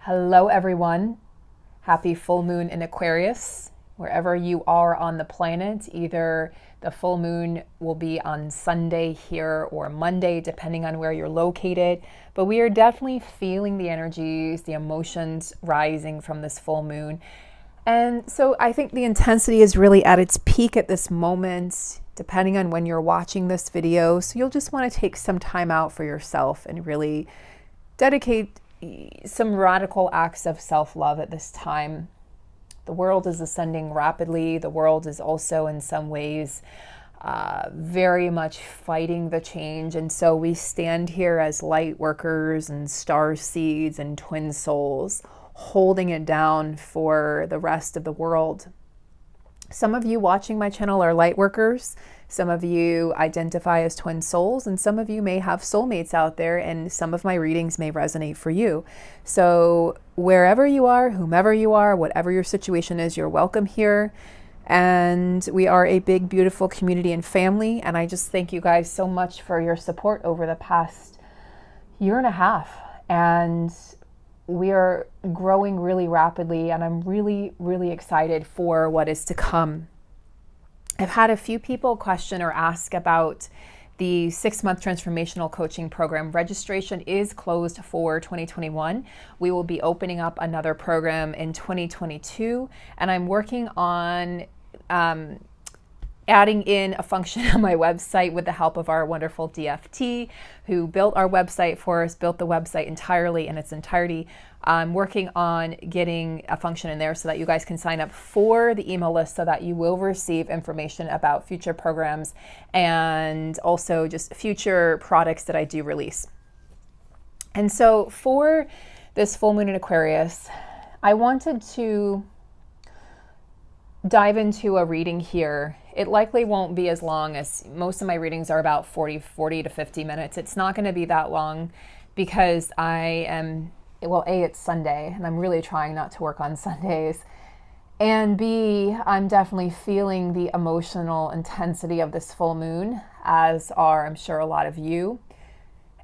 Hello, everyone. Happy full moon in Aquarius. Wherever you are on the planet, either the full moon will be on Sunday here or Monday, depending on where you're located. But we are definitely feeling the energies, the emotions rising from this full moon. And so I think the intensity is really at its peak at this moment, depending on when you're watching this video. So you'll just want to take some time out for yourself and really dedicate some radical acts of self-love at this time. The world is ascending rapidly. The world is also in some ways very much fighting the change. And so we stand here as light workers and star seeds and twin souls, holding it down for the rest of the world. Some of you watching my channel are light workers. Some of you identify as twin souls, and some of you may have soulmates out there, and some of my readings may resonate for you. So wherever you are, whomever you are, whatever your situation is, you're welcome here. And we are a big, beautiful community and family. And I just thank you guys so much for your support over the past year and a half. And we are growing really rapidly, and I'm really, really excited for what is to come. I've had a few people question or ask about the 6-month transformational coaching program. Registration is closed for 2021. We will be opening up another program in 2022, and I'm working on adding in a function on my website with the help of our wonderful DFT, who built our website for us, built the website entirely in its entirety. I'm working on getting a function in there so that you guys can sign up for the email list so that you will receive information about future programs and also just future products that I do release. And so for this full moon in Aquarius, I wanted to dive into a reading here. It likely won't be as long as most of my readings are about 40 to 50 minutes. It's not going to be that long because I am, well, A, it's Sunday and I'm really trying not to work on Sundays. And B, I'm definitely feeling the emotional intensity of this full moon, as are, I'm sure, a lot of you.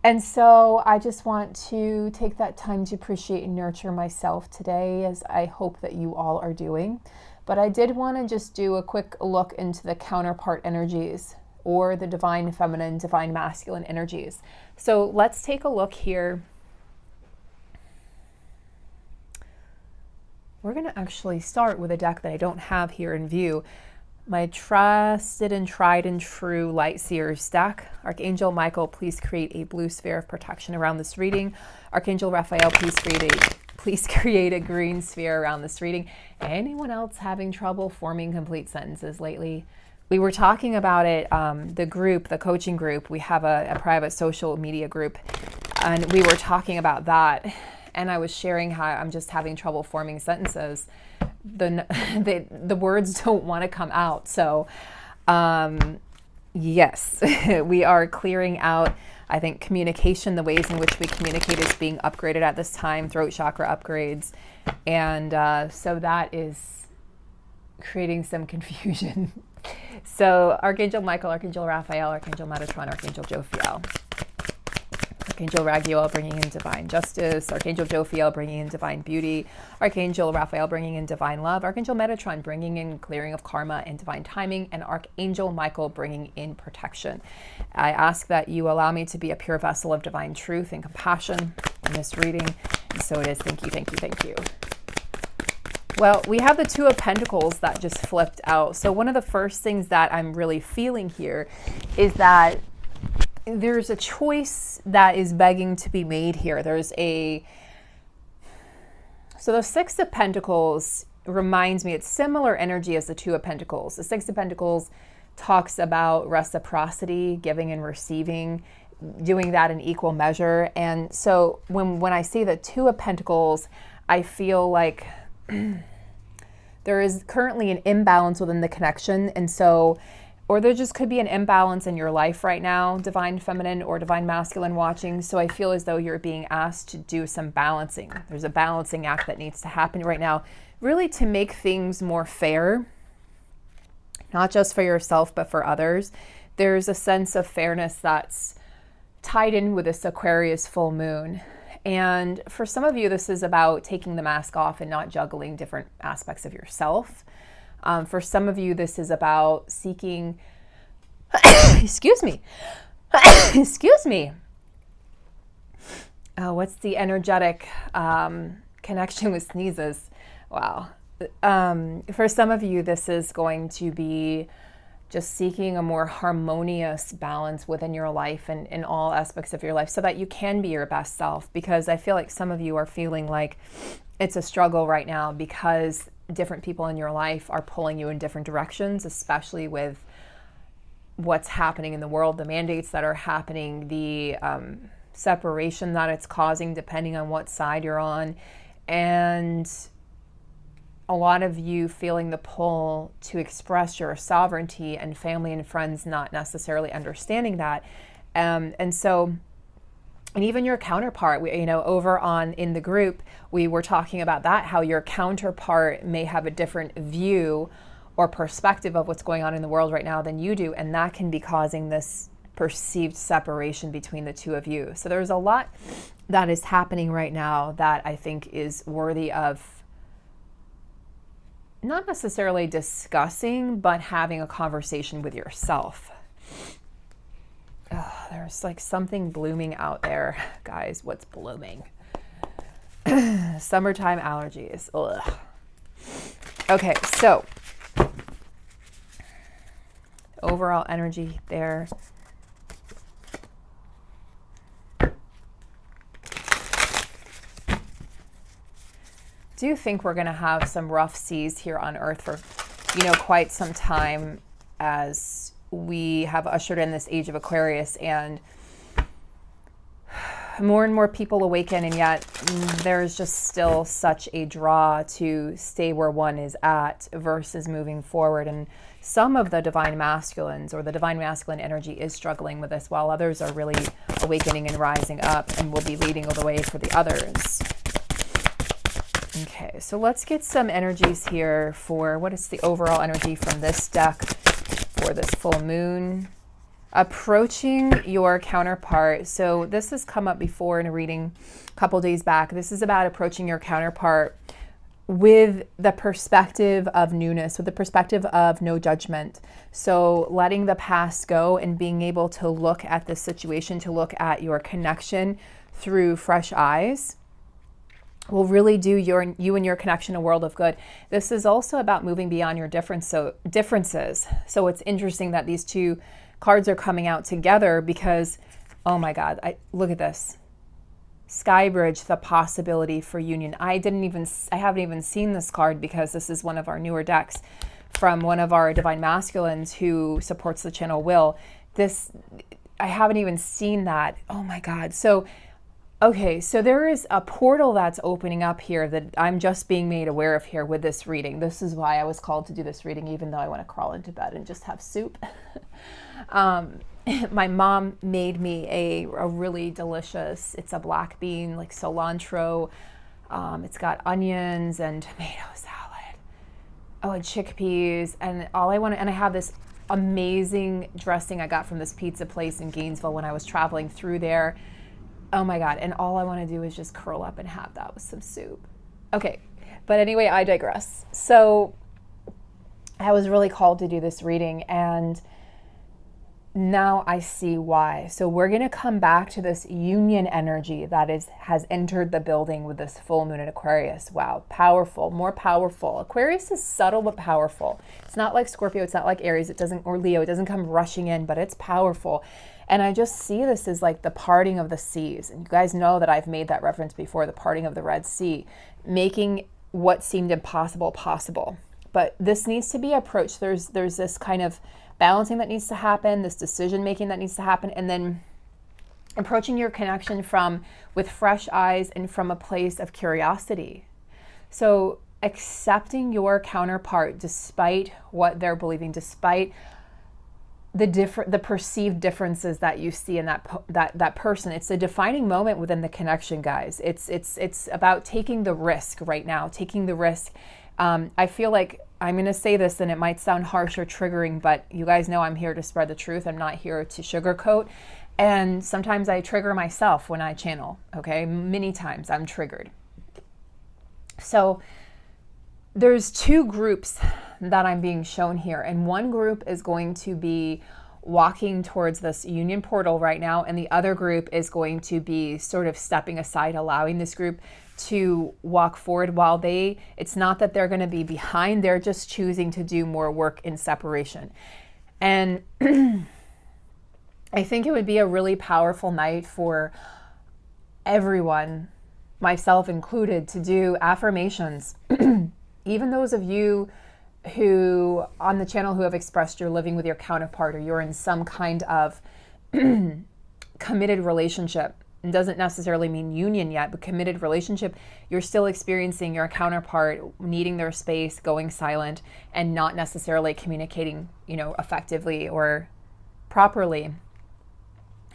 And so I just want to take that time to appreciate and nurture myself today, as I hope that you all are doing. But I did want to just do a quick look into the counterpart energies, or the divine feminine, divine masculine energies. So let's take a look here. We're going to actually start with a deck that I don't have here in view. My trusted and tried and true Light Seers deck. Archangel Michael, please create a blue sphere of protection around this reading. Archangel Raphael, please create a green sphere around this reading. Anyone else having trouble forming complete sentences lately? We were talking about it, the coaching group. We have a private social media group, and we were talking about that. And I was sharing how I'm just having trouble forming sentences. The words don't want to come out. So yes, we are clearing out, I think, communication, the ways in which we communicate is being upgraded at this time, throat chakra upgrades. And so that is creating some confusion. So Archangel Michael, Archangel Raphael, Archangel Metatron, Archangel Jophiel. Archangel Raguel bringing in divine justice, Archangel Jophiel bringing in divine beauty, Archangel Raphael bringing in divine love, Archangel Metatron bringing in clearing of karma and divine timing, and Archangel Michael bringing in protection. I ask that you allow me to be a pure vessel of divine truth and compassion in this reading, and so it is. Thank you, thank you, thank you. Well, we have the Two of Pentacles that just flipped out. So one of the first things that I'm really feeling here is that there's a choice that is begging to be made here. So the Six of Pentacles reminds me, it's similar energy as the Two of Pentacles. The Six of Pentacles talks about reciprocity, giving and receiving, doing that in equal measure. And so when I see the Two of Pentacles, I feel like there is currently an imbalance within the connection. And so, or there just could be an imbalance in your life right now, divine feminine or divine masculine watching. So I feel as though you're being asked to do some balancing. There's a balancing act that needs to happen right now, really to make things more fair, not just for yourself, but for others. There's a sense of fairness that's tied in with this Aquarius full moon. And for some of you, this is about taking the mask off and not juggling different aspects of yourself. For some of you, this is about seeking, excuse me, excuse me. What's the energetic connection with sneezes? Wow. For some of you, this is going to be just seeking a more harmonious balance within your life and in all aspects of your life so that you can be your best self. Because I feel like some of you are feeling like it's a struggle right now because different people in your life are pulling you in different directions, especially with what's happening in the world, the mandates that are happening, the separation that it's causing depending on what side you're on, and a lot of you feeling the pull to express your sovereignty and family and friends not necessarily understanding that. And even your counterpart, over in the group, we were talking about that, how your counterpart may have a different view or perspective of what's going on in the world right now than you do. And that can be causing this perceived separation between the two of you. So there's a lot that is happening right now that I think is worthy of not necessarily discussing, but having a conversation with yourself. Oh, there's like something blooming out there. Guys, what's blooming? Summertime allergies. Ugh. Okay, so overall energy there. Do think we're going to have some rough seas here on Earth for, quite some time as we have ushered in this age of Aquarius, and more and more people awaken, and yet there's just still such a draw to stay where one is at versus moving forward. And some of the divine masculines or the divine masculine energy is struggling with this, while others are really awakening and rising up and will be leading the way for the others. Okay, so let's get some energies here for what is the overall energy from this deck for this full moon. Approaching your counterpart. So this has come up before in a reading a couple days back. This is about approaching your counterpart with the perspective of newness, with the perspective of no judgment. So letting the past go and being able to look at the situation, to look at your connection through fresh eyes, will really do you and your connection a world of good. This is also about moving beyond your differences. So it's interesting that these two cards are coming out together because, oh my God, look at this. Sky Bridge, the possibility for union. I haven't even seen this card because this is one of our newer decks from one of our divine masculines who supports the channel, Will. I haven't even seen that. Oh my God. Okay, so there is a portal that's opening up here that I'm just being made aware of here with this reading. This is why I was called to do this reading, even though I want to crawl into bed and just have soup. My mom made me a really delicious, it's a black bean, like cilantro. It's got onions and tomato salad. Oh, and chickpeas. And I have this amazing dressing I got from this pizza place in Gainesville when I was traveling through there. Oh my God. And all I want to do is just curl up and have that with some soup. Okay. But anyway, I digress. So I was really called to do this reading, and now I see why. So we're going to come back to this union energy that has entered the building with this full moon in Aquarius. Wow. Powerful, more powerful. Aquarius is subtle but powerful. It's not like Scorpio. It's not like Aries. Or Leo. It doesn't come rushing in, but it's powerful. And I just see this as like the parting of the seas. And you guys know that I've made that reference before, the parting of the Red Sea, making what seemed impossible possible. But this needs to be approached. There's this kind of balancing that needs to happen, this decision making that needs to happen, and then approaching your connection with fresh eyes and from a place of curiosity. So accepting your counterpart despite what they're believing, despite the perceived differences that you see in that person. It's a defining moment within the connection, guys. It's about taking the risk right now, taking the risk. I feel like I'm going to say this and it might sound harsh or triggering, but you guys know I'm here to spread the truth. I'm not here to sugarcoat. And sometimes I trigger myself when I channel, okay? Many times I'm triggered. So there's two groups that I'm being shown here. And one group is going to be walking towards this union portal right now. And the other group is going to be sort of stepping aside, allowing this group to walk forward while it's not that they're going to be behind, they're just choosing to do more work in separation. And I think it would be a really powerful night for everyone, myself included, to do affirmations. Even those of you who on the channel who have expressed you're living with your counterpart or you're in some kind of committed relationship. It doesn't necessarily mean union yet, but committed relationship, you're still experiencing your counterpart needing their space, going silent, and not necessarily communicating, effectively or properly.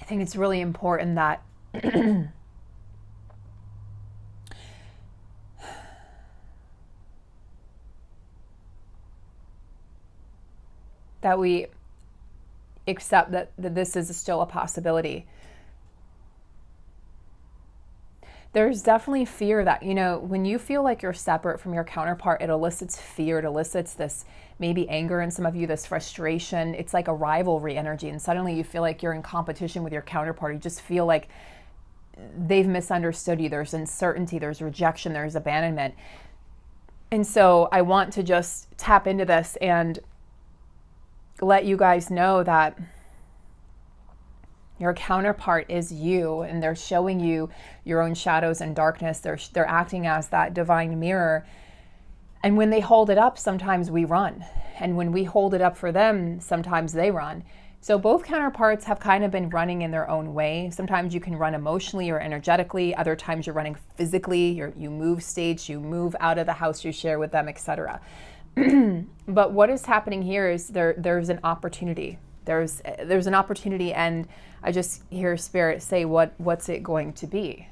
I think it's really important that that we accept that this is still a possibility. There's definitely fear that, when you feel like you're separate from your counterpart, it elicits fear, it elicits this maybe anger in some of you, this frustration. It's like a rivalry energy, and suddenly you feel like you're in competition with your counterpart. You just feel like they've misunderstood you. There's uncertainty, there's rejection, there's abandonment. And so I want to just tap into this and let you guys know that your counterpart is you, and they're showing you your own shadows and darkness. They're acting as that divine mirror. And when they hold it up, sometimes we run. And when we hold it up for them, sometimes they run. So both counterparts have kind of been running in their own way. Sometimes you can run emotionally or energetically. Other times you're running physically. You move states, you move out of the house you share with them, etc. But what is happening here is there's an opportunity. There's an opportunity, and I just hear Spirit say, what's it going to be?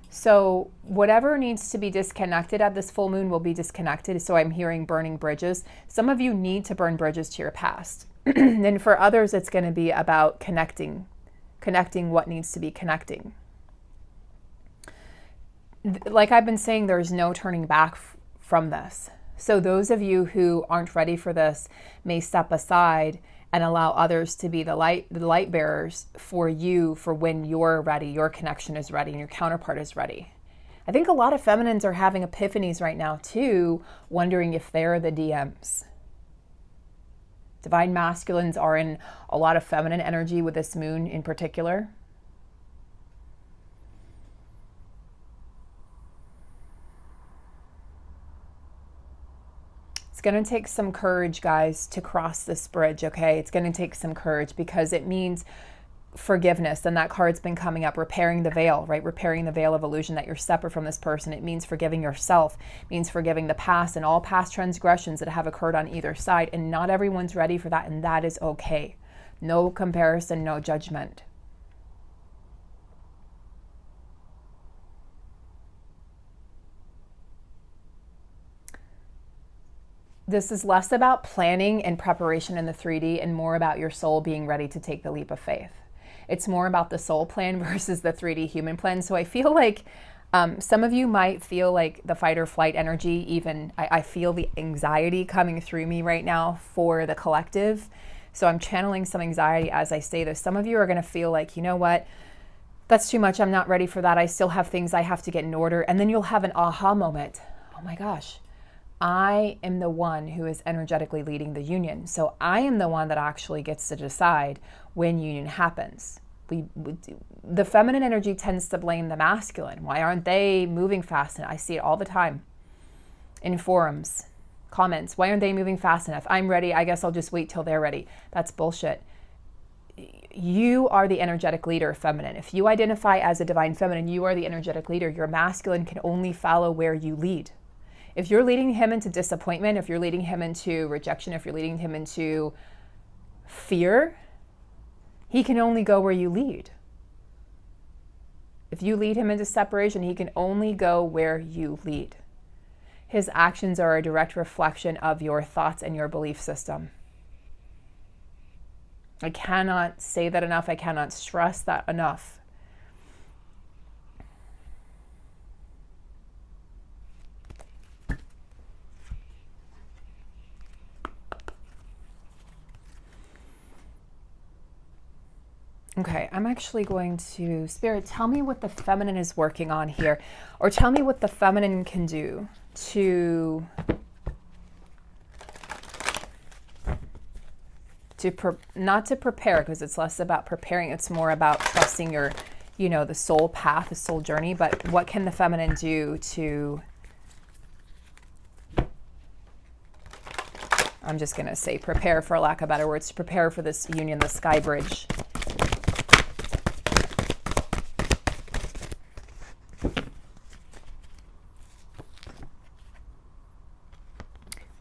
So whatever needs to be disconnected at this full moon will be disconnected. So I'm hearing burning bridges. Some of you need to burn bridges to your past. And for others, it's going to be about connecting what needs to be connecting. Like I've been saying, there's no turning back from this. So those of you who aren't ready for this may step aside and allow others to be the light bearers for you, for when you're ready, your connection is ready, and your counterpart is ready. I think a lot of feminines are having epiphanies right now too, wondering if they're the DMs. Divine masculines are in a lot of feminine energy with this moon in particular. It's going to take some courage, guys, to cross this bridge, okay? It's going to take some courage because it means forgiveness. And that card's been coming up, repairing the veil, right? Repairing the veil of illusion that you're separate from this person. It means forgiving yourself. It means forgiving the past and all past transgressions that have occurred on either side. And not everyone's ready for that, and that is okay. No comparison, no judgment. This is less about planning and preparation in the 3D and more about your soul being ready to take the leap of faith. It's more about the soul plan versus the 3D human plan. So I feel like some of you might feel like the fight or flight energy, even I feel the anxiety coming through me right now for the collective. So I'm channeling some anxiety as I say this. Some of you are going to feel like, you know what, that's too much. I'm not ready for that. I still have things I have to get in order. And then you'll have an aha moment. Oh my gosh. I am the one who is energetically leading the union. So I am the one that actually gets to decide when union happens. The feminine energy tends to blame the masculine. Why aren't they moving fast enough? I see it all the time in forums, comments. Why aren't they moving fast enough? I'm ready. I guess I'll just wait till they're ready. That's bullshit. You are the energetic leader, feminine. If you identify as a divine feminine, you are the energetic leader. Your masculine can only follow where you lead. If you're leading him into disappointment, if you're leading him into rejection, if you're leading him into fear, he can only go where you lead. If you lead him into separation, he can only go where you lead. His actions are a direct reflection of your thoughts and your belief system. I cannot say that enough. I cannot stress that enough. Okay, I'm actually going to, Spirit, tell me what the feminine is working on here, or tell me what the feminine can do to not to prepare, because it's less about preparing, it's more about trusting your, you know, the soul path, the soul journey. But what can the feminine do to, I'm just going to say prepare, for lack of better words, to prepare for this union, the sky bridge?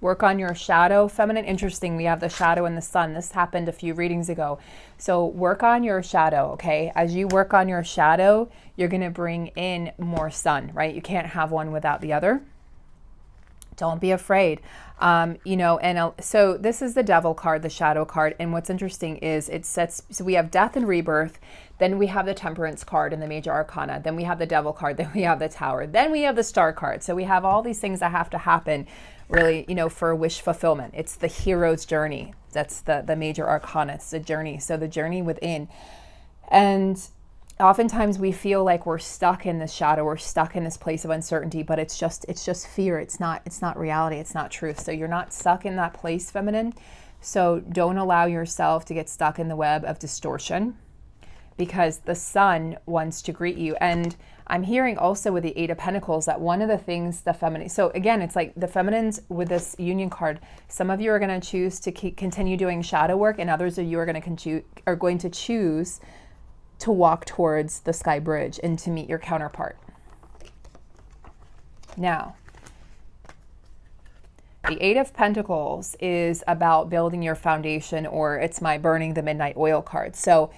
Work on your shadow, feminine. Interesting, we have the shadow and the sun. This happened a few readings ago. So work on your shadow, okay? As you work on your shadow, you're going to bring in more sun, right? You can't have one without the other. Don't be afraid. You know, and so this is the Devil card, the shadow card. And what's interesting is it sets, so we have death and rebirth. Then we have the Temperance card in the major arcana. Then we have the Devil card. Then we have the Tower. Then we have the Star card. So we have all these things that have to happen, really, you know, for wish fulfillment. It's the hero's journey. That's the major arcana. It's the journey. So the journey within. And oftentimes we feel like we're stuck in the shadow, we're stuck in this place of uncertainty, but it's just fear. It's not reality. It's not truth. So you're not stuck in that place, feminine. So don't allow yourself to get stuck in the web of distortion, because the sun wants to greet you. And I'm hearing also with the Eight of Pentacles that one of the things the feminine, so again, it's like the feminines with this union card, some of you are going to choose to continue doing shadow work, and others of you are going to choose to walk towards the sky bridge and to meet your counterpart. Now, the Eight of Pentacles is about building your foundation, or it's my burning the midnight oil card. So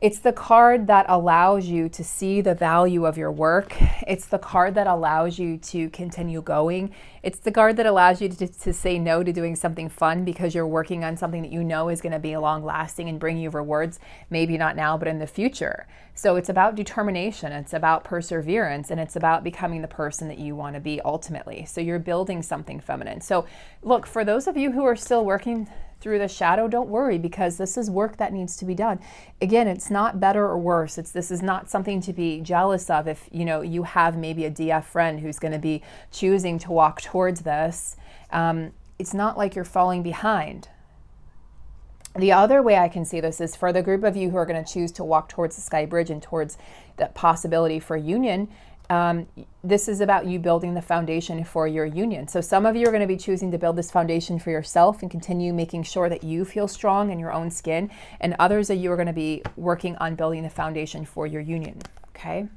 it's the card that allows you to see the value of your work. It's the card that allows you to continue going. It's the card that allows you to say no to doing something fun because you're working on something that you know is going to be long lasting and bring you rewards, maybe not now, but in the future. So it's about determination, it's about perseverance, and it's about becoming the person that you want to be ultimately. So you're building something feminine. So look, for those of you who are still working through the shadow, don't worry, because this is work that needs to be done. Again, it's not better or worse. This is not something to be jealous of if, you know, you have maybe a DF friend who's going to be choosing to walk towards this. It's not like you're falling behind. The other way I can see this is for the group of you who are going to choose to walk towards the sky bridge and towards the possibility for union. This is about you building the foundation for your union. So some of you are going to be choosing to build this foundation for yourself and continue making sure that you feel strong in your own skin. And others of you are going to be working on building the foundation for your union. Okay.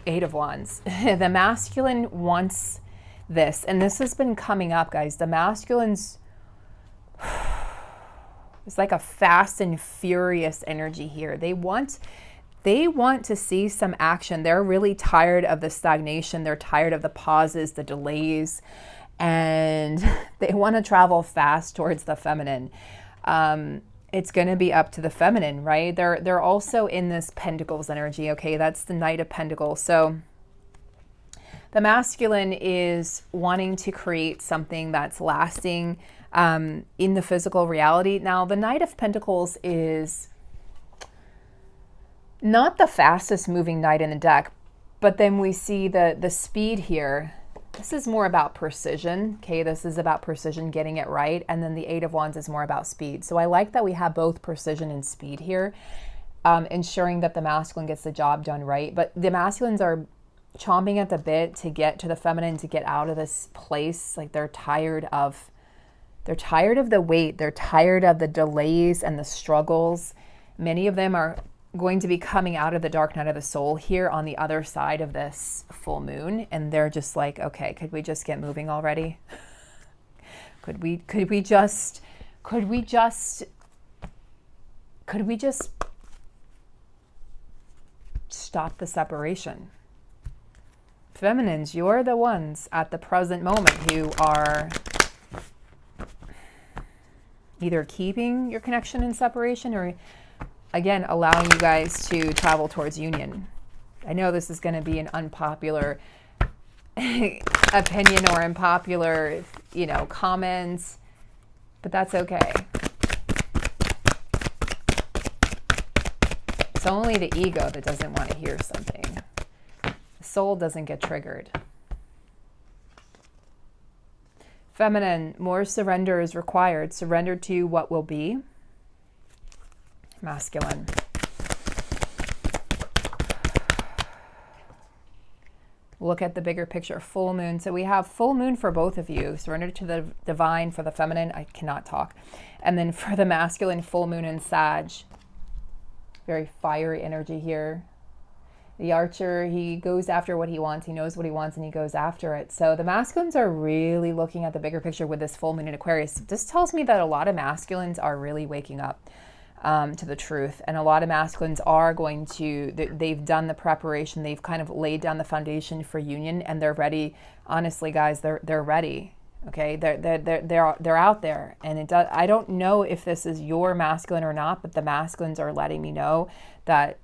Eight of Wands. The masculine wants this, and this has been coming up, guys. The masculines, it's like a fast and furious energy here. They want to see some action. They're really tired of the stagnation. They're tired of the pauses, the delays, and they want to travel fast towards the feminine. It's going to be up to the feminine, right? They're also in this Pentacles energy, okay? That's the Knight of Pentacles. So the masculine is wanting to create something that's lasting in the physical reality. Now, the Knight of Pentacles is not the fastest moving knight in the deck, but then we see the speed here. This is more about precision, okay? This is about precision, getting it right. And then the Eight of Wands is more about speed. So I like that we have both precision and speed here, ensuring that the masculine gets the job done right. But the masculines are chomping at the bit to get to the feminine, to get out of this place. Like they're tired of the wait. They're tired of the delays and the struggles. Many of them are going to be coming out of the dark night of the soul here on the other side of this full moon, and they're just like, okay, could we just get moving already? Could we just stop the separation. Feminines, you're the ones at the present moment who are either keeping your connection in separation or, again, allowing you guys to travel towards union. I know this is going to be an unpopular opinion or unpopular, comments, but that's okay. It's only the ego that doesn't want to hear something. The soul doesn't get triggered. Feminine, more surrender is required. Surrender to what will be. Masculine. Look at the bigger picture. Full moon. So we have full moon for both of you. Surrender to the divine for the feminine. I cannot talk. And then for the masculine, full moon in Sag. Very fiery energy here. The archer, he goes after what he wants. He knows what he wants and he goes after it. So the masculines are really looking at the bigger picture with this full moon in Aquarius. This tells me that a lot of masculines are really waking up to the truth. And a lot of masculines are going to, they've done the preparation. They've kind of laid down the foundation for union and they're ready. Honestly, guys, they're ready. Okay, they're out there, and it does. I don't know if this is your masculine or not, but the masculines are letting me know that,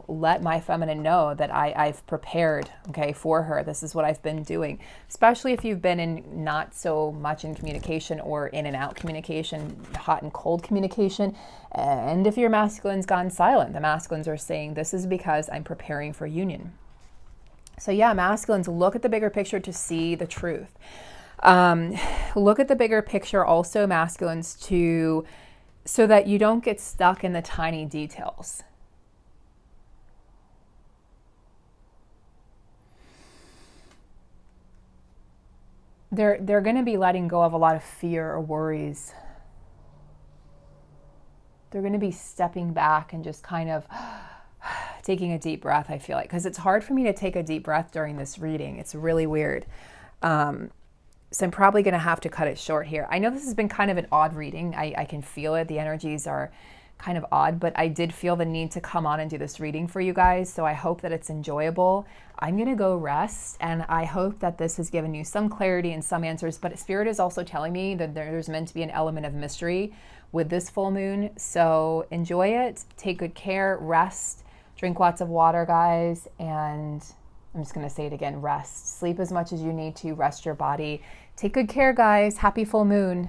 let my feminine know that I've prepared, okay, for her. This is what I've been doing, especially if you've been in not so much in communication or in and out communication, hot and cold communication, and if your masculine's gone silent, the masculines are saying this is because I'm preparing for union. So yeah, masculines, look at the bigger picture to see the truth. Look at the bigger picture also, masculines, so that you don't get stuck in the tiny details. They're going to be letting go of a lot of fear or worries. They're going to be stepping back and just kind of taking a deep breath, I feel like, because it's hard for me to take a deep breath during this reading. It's really weird. So I'm probably going to have to cut it short here. I know this has been kind of an odd reading. I can feel it. The energies are kind of odd, but I did feel the need to come on and do this reading for you guys. So I hope that it's enjoyable. I'm going to go rest, and I hope that this has given you some clarity and some answers. But Spirit is also telling me that there's meant to be an element of mystery with this full moon. So enjoy it. Take good care. Rest. Drink lots of water, guys. And I'm just going to say it again, rest. Sleep as much as you need to. Rest your body. Take good care, guys. Happy full moon.